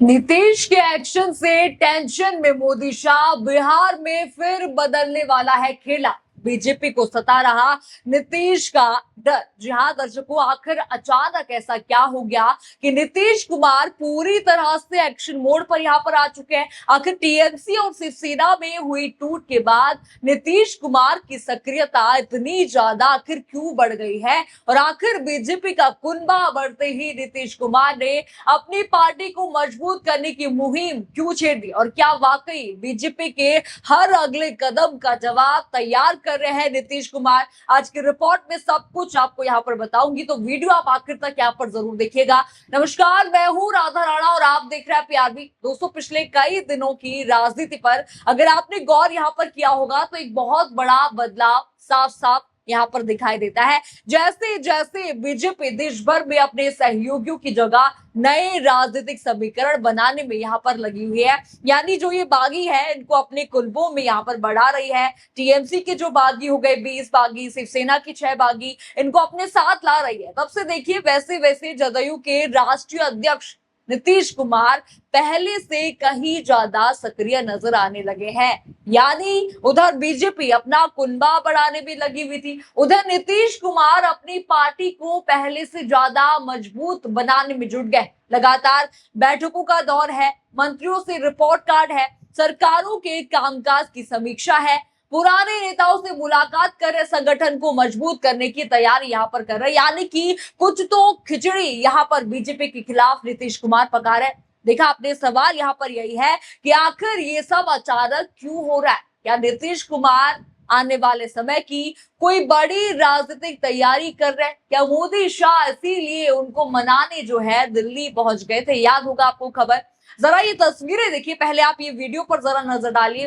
नीतीश के एक्शन से टेंशन में मोदी शाह, बिहार में फिर बदलने वाला है खेला। बीजेपी को सता रहा नीतीश का डर। जी हां दर्शकों, आखिर अचानक ऐसा क्या हो गया कि नीतीश कुमार पूरी तरह से एक्शन मोड पर यहां पर आ चुके हैं। आखिर टीएमसी और शिवसेना में हुई टूट के बाद नीतीश कुमार की सक्रियता इतनी ज्यादा आखिर क्यों बढ़ गई है, और आखिर बीजेपी का कुनबा बढ़ते ही नीतीश कुमार ने अपनी पार्टी को मजबूत करने की मुहिम क्यों छेड़ दी, और क्या वाकई बीजेपी के हर अगले कदम का जवाब तैयार कर रहे हैं नीतीश कुमार। आज की रिपोर्ट में सब कुछ आपको यहाँ पर बताऊंगी, तो वीडियो आप आखिर तक यहाँ पर जरूर देखिएगा। नमस्कार, मैं हूँ राधा राणा और आप देख रहे हैं पीआरबी। दोस्तों, पिछले कई दिनों की राजनीति पर अगर आपने गौर यहाँ पर किया होगा तो एक बहुत बड़ा बदलाव साफ साफ यहाँ पर दिखाई देता है। जैसे जैसे बीजेपी देश भर में अपने सहयोगियों की जगह नए राजनीतिक समीकरण बनाने में यहाँ पर लगी हुई है, यानी जो ये बागी है इनको अपने कुलबों में यहाँ पर बढ़ा रही है। टीएमसी के जो बागी हो गए 20 बागी, शिवसेना की 6 बागी, इनको अपने साथ ला रही है। तब से देखिए वैसे वैसे जदयू के राष्ट्रीय अध्यक्ष नीतीश कुमार पहले से कहीं ज्यादा सक्रिय नजर आने लगे हैं। यानी उधर बीजेपी अपना कुनबा बढ़ाने में लगी हुई थी, उधर नीतीश कुमार अपनी पार्टी को पहले से ज्यादा मजबूत बनाने में जुट गए। लगातार बैठकों का दौर है, मंत्रियों से रिपोर्ट कार्ड है, सरकारों के कामकाज की समीक्षा है, पुराने नेताओं से मुलाकात कर रहे, संगठन को मजबूत करने की तैयारी यहाँ पर कर रहे। यानी कि कुछ तो खिचड़ी यहाँ पर बीजेपी के खिलाफ नीतीश कुमार पका रहे। देखा आपने, सवाल यहाँ पर यही है कि आखिर ये सब अचानक क्यों हो रहा है। क्या नीतीश कुमार आने वाले समय की कोई बड़ी राजनीतिक तैयारी कर रहे हैं? क्या मोदी शाह इसीलिए उनको मनाने जो है दिल्ली पहुंच गए थे? याद होगा आपको खबर। जरा ये तस्वीरें देखिए, पहले आप ये वीडियो पर जरा नजर डालिए।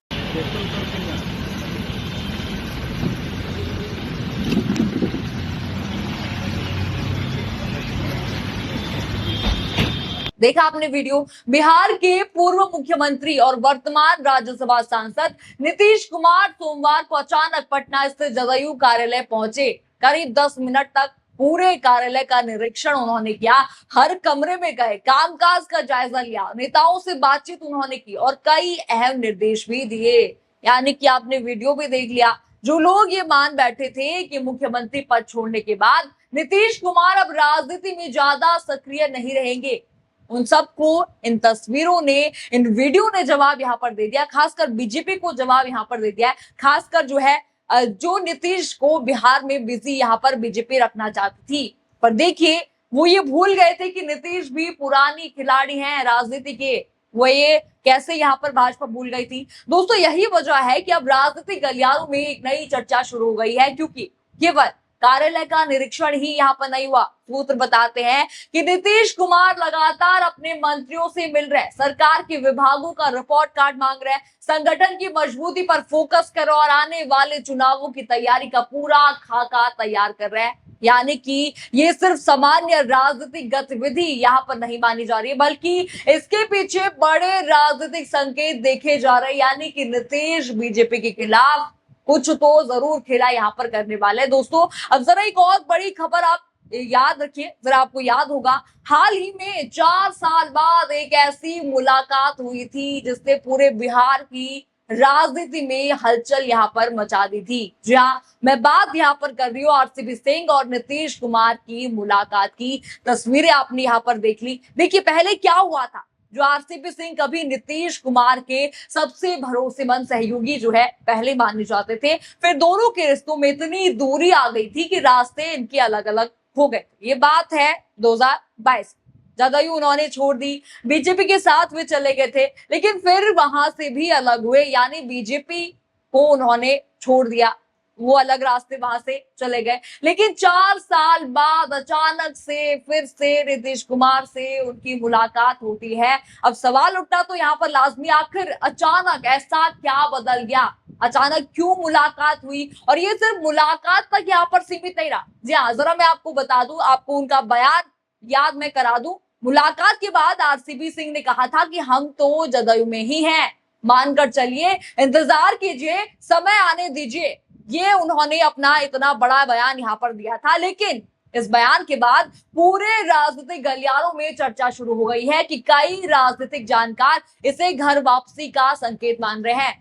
देखा आपने वीडियो, बिहार के पूर्व मुख्यमंत्री और वर्तमान राज्यसभा सांसद नीतीश कुमार सोमवार को अचानक पटना स्थित जदयू कार्यालय पहुंचे। करीब 10 मिनट तक पूरे कार्यालय का निरीक्षण उन्होंने किया, हर कमरे में गए, कामकाज का जायजा लिया, नेताओं से बातचीत उन्होंने की और कई अहम निर्देश भी दिए। यानी कि आपने वीडियो भी देख लिया। जो लोग ये मान बैठे थे कि मुख्यमंत्री पद छोड़ने के बाद नीतीश कुमार अब राजनीति में ज्यादा सक्रिय नहीं रहेंगे, उन सबको इन तस्वीरों ने, इन वीडियो ने जवाब यहाँ पर दे दिया। खासकर बीजेपी को जवाब यहाँ पर दे दिया है। खासकर जो है जो नीतीश को बिहार में बिजी यहाँ पर बीजेपी रखना चाहती थी, पर देखिए वो ये भूल गए थे कि नीतीश भी पुरानी खिलाड़ी हैं राजनीति के। वो ये कैसे यहाँ पर भाजपा भूल गई थी। दोस्तों, यही वजह है कि अब राजनीतिक गलियारों में एक नई चर्चा शुरू हो गई है, क्योंकि केवल कार्यालय का निरीक्षण ही यहाँ पर नहीं हुआ। सूत्र बताते हैं कि नीतीश कुमार लगातार अपने मंत्रियों से मिल रहे, सरकार के विभागों का रिपोर्ट कार्ड मांग रहे, संगठन की मजबूती पर फोकस कर और आने वाले चुनावों की तैयारी का पूरा खाका तैयार कर रहे हैं। यानी कि ये सिर्फ सामान्य राजनीतिक गतिविधि यहाँ पर नहीं मानी जा रही है, बल्कि इसके पीछे बड़े राजनीतिक संकेत देखे जा रहे हैं। यानी कि नीतीश बीजेपी के खिलाफ कुछ तो जरूर खेला यहाँ पर करने वाले हैं। दोस्तों, अब जरा एक और बड़ी खबर आप याद रखिए, जरा आपको याद होगा हाल ही में 4 साल बाद एक ऐसी मुलाकात हुई थी जिसने पूरे बिहार की राजनीति में हलचल यहाँ पर मचा दी थी। जी हाँ, मैं बात यहाँ पर कर रही हूँ आरसीपी सिंह और नीतीश कुमार की मुलाकात की। तस्वीरें आपने यहाँ पर देख ली। देखिए पहले क्या हुआ था। जो आरसीपी सिंह कभी नीतीश कुमार के सबसे भरोसेमंद सहयोगी जो है पहले माने जाते थे, फिर दोनों के रिश्तों में इतनी दूरी आ गई थी कि रास्ते इनके अलग अलग हो गए। ये बात है 2022। जदयू उन्होंने छोड़ दी, बीजेपी के साथ वे चले गए थे, लेकिन फिर वहां से भी अलग हुए। यानी बीजेपी को उन्होंने छोड़ दिया, वो अलग रास्ते वहां से चले गए। लेकिन 4 साल बाद अचानक से फिर से नीतीश कुमार से उनकी मुलाकात होती है। अब सवाल उठना तो यहाँ पर लाजमी, आखिर अचानक ऐसा क्या बदल गया, अचानक क्यों मुलाकात हुई? और ये सिर्फ मुलाकात तक यहाँ पर सीमित नहीं रहा। जी हाँ, जरा मैं आपको बता दूं, आपको उनका बयान याद मैं करा दूं। मुलाकात के बाद आरसीपी सिंह ने कहा था कि हम तो जदयू में ही हैं, मानकर चलिए, इंतजार कीजिए, समय आने दीजिए। ये उन्होंने अपना इतना बड़ा बयान यहाँ पर दिया था। लेकिन इस बयान के बाद पूरे राजनीतिक गलियारों में चर्चा शुरू हो गई है कि कई राजनीतिक जानकार इसे घर वापसी का संकेत मान रहे हैं,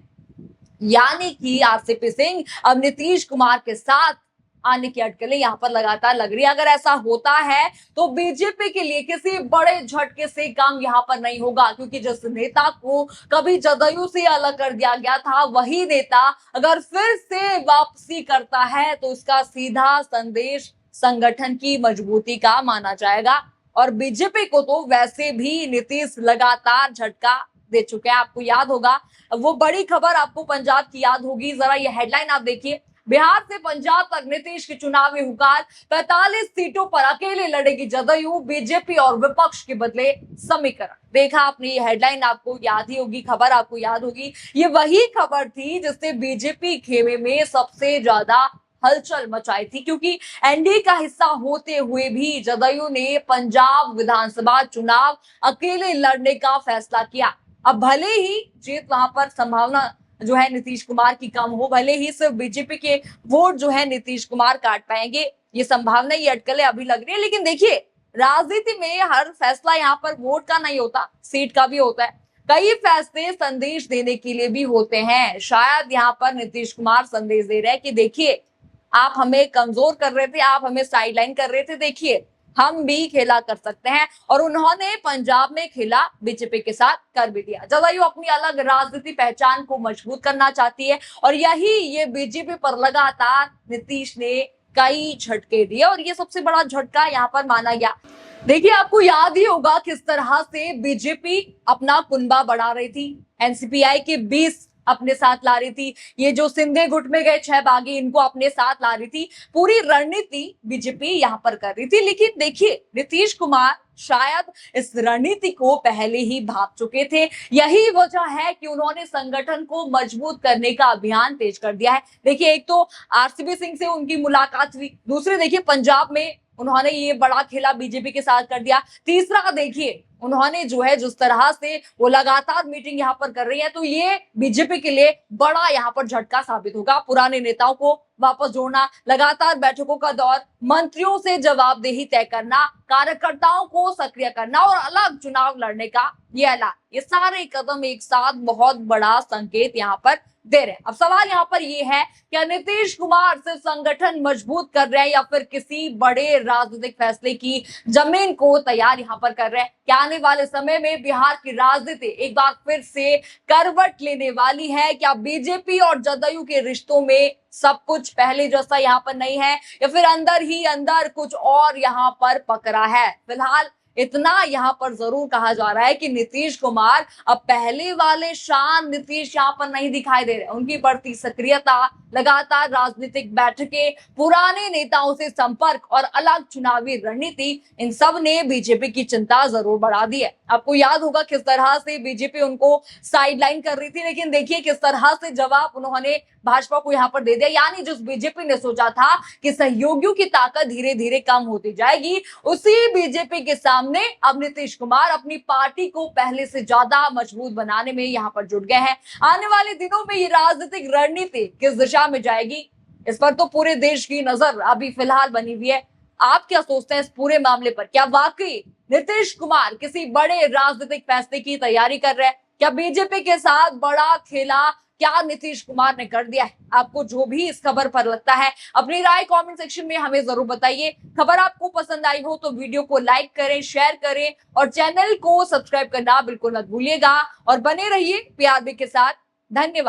यानी कि आरसीपी सिंह अब नीतीश कुमार के साथ आने की अटकलें यहां पर लगातार लग रही है। अगर ऐसा होता है तो बीजेपी के लिए किसी बड़े झटके से काम यहां पर नहीं होगा, क्योंकि जिस नेता को कभी जदयू से अलग कर दिया गया था, वही नेता अगर फिर से वापसी करता है तो इसका सीधा संदेश संगठन की मजबूती का माना जाएगा। और बीजेपी को तो वैसे भी नीतीश लगातार झटका दे चुके हैं। आपको याद होगा वो बड़ी खबर, आपको पंजाब की याद होगी, जरा ये हेडलाइन आप देखिए। बिहार से पंजाब तक नीतीश की चुनावी हुकार, 45 सीटों पर अकेले लड़ेगी जदयू, बीजेपी और विपक्ष के बदले समीकरण। देखा आपने ये हेडलाइन, आपको याद ही होगी, खबर आपको याद होगी। ये वही खबर थी जिससे बीजेपी खेमे में सबसे ज्यादा हलचल मचाई थी, क्योंकि एनडीए का हिस्सा होते हुए भी जदयू ने पंजाब विधानसभा चुनाव अकेले लड़ने का फैसला किया। अब भले ही जीत वहां पर संभावना जो है नीतीश कुमार की कम हो, भले ही सिर्फ बीजेपी के वोट जो है नीतीश कुमार काट पाएंगे, ये संभावना, ये अटकलें अभी लग रही है। लेकिन देखिए, राजनीति में हर फैसला यहाँ पर वोट का नहीं होता, सीट का भी होता है। कई फैसले संदेश देने के लिए भी होते हैं। शायद यहाँ पर नीतीश कुमार संदेश दे रहे हैं कि देखिए, आप हमें कमजोर कर रहे थे, आप हमें साइडलाइन कर रहे थे, देखिए हम भी खेला कर सकते हैं। और उन्होंने पंजाब में खेला बीजेपी के साथ कर भी दिया। जदयू अपनी अलग राजनीति पहचान को मजबूत करना चाहती है और यही ये बीजेपी पर लगातार नीतीश ने कई झटके दिए और ये सबसे बड़ा झटका यहाँ पर माना गया। देखिए, आपको याद ही होगा किस तरह से बीजेपी अपना कुनबा बढ़ा रही थी, एनसीपीआई के 20 अपने साथ ला रही थी, ये जो सिंधे गुट में गए 6 बागी, इनको अपने साथ ला रही थी। पूरी रणनीति बीजेपी यहां पर कर रही थी। लेकिन देखिए, नीतीश कुमार शायद इस रणनीति को पहले ही भाप चुके थे। यही वजह है कि उन्होंने संगठन को मजबूत करने का अभियान तेज कर दिया है। देखिए, एक तो आरसीपी सिंह से उनकी मुलाकात हुई, दूसरे देखिए पंजाब में उन्होंने ये बड़ा खेला बीजेपी के साथ कर दिया, तीसरा देखिए उन्होंने जो है जिस तरह से वो लगातार मीटिंग यहाँ पर कर रही है, तो ये बीजेपी के लिए बड़ा यहाँ पर झटका साबित होगा। पुराने नेताओं को वापस जोड़ना, लगातार बैठकों का दौर, मंत्रियों से जवाबदेही तय करना, कार्यकर्ताओं को सक्रिय करना और अलग चुनाव लड़ने का ये ऐलान, ये सारे कदम एक साथ बहुत बड़ा संकेत यहाँ पर दे रहे हैं। अब सवाल यहाँ पर ये है, क्या नीतीश कुमार सिर्फ संगठन मजबूत कर रहे हैं या फिर किसी बड़े राजनीतिक फैसले की जमीन को तैयार यहाँ पर कर रहे हैं? क्या आने वाले समय में बिहार की राजनीति एक बार फिर से करवट लेने वाली है? क्या बीजेपी और जदयू के रिश्तों में सब कुछ पहले जैसा यहाँ पर नहीं है या फिर अंदर ही अंदर कुछ और यहाँ पर पकड़ा है? फिलहाल इतना यहाँ पर जरूर कहा जा रहा है कि नीतीश कुमार अब पहले वाले शान नीतीश यहाँ पर नहीं दिखाई दे रहे। उनकी बढ़ती सक्रियता, लगातार राजनीतिक बैठकें, पुराने नेताओं से संपर्क और अलग चुनावी रणनीति, इन सब ने बीजेपी की चिंता जरूर बढ़ा दी है। आपको याद होगा किस तरह से बीजेपी उनको साइडलाइन कर रही थी, लेकिन देखिए किस तरह से जवाब उन्होंने भाजपा को यहाँ पर दे दिया। यानी जिस बीजेपी ने सोचा था कि सहयोगियों की ताकत धीरे धीरे कम होती जाएगी, उसी बीजेपी के सामने अब नीतीश कुमार अपनी पार्टी को पहले से ज्यादा मजबूत बनाने में यहाँ पर जुट गए हैं। आने वाले दिनों में ये राजनीतिक रणनीति किस दिशा में जाएगी, इस पर तो पूरे देश की नजर अभी फिलहाल बनी हुई है। आप क्या सोचते हैं इस पूरे मामले पर? क्या वाकई नीतीश कुमार किसी बड़े राजनीतिक फैसले की तैयारी कर रहे हैं? क्या बीजेपी के साथ बड़ा खेला क्या नीतीश कुमार ने कर दिया है? आपको जो भी इस खबर पर लगता है, अपनी राय कमेंट सेक्शन में हमें जरूर बताइए। खबर आपको पसंद आई हो तो वीडियो को लाइक करें, शेयर करें और चैनल को सब्सक्राइब करना बिल्कुल मत भूलिएगा और बने रहिए पीआरबी के साथ। धन्यवाद।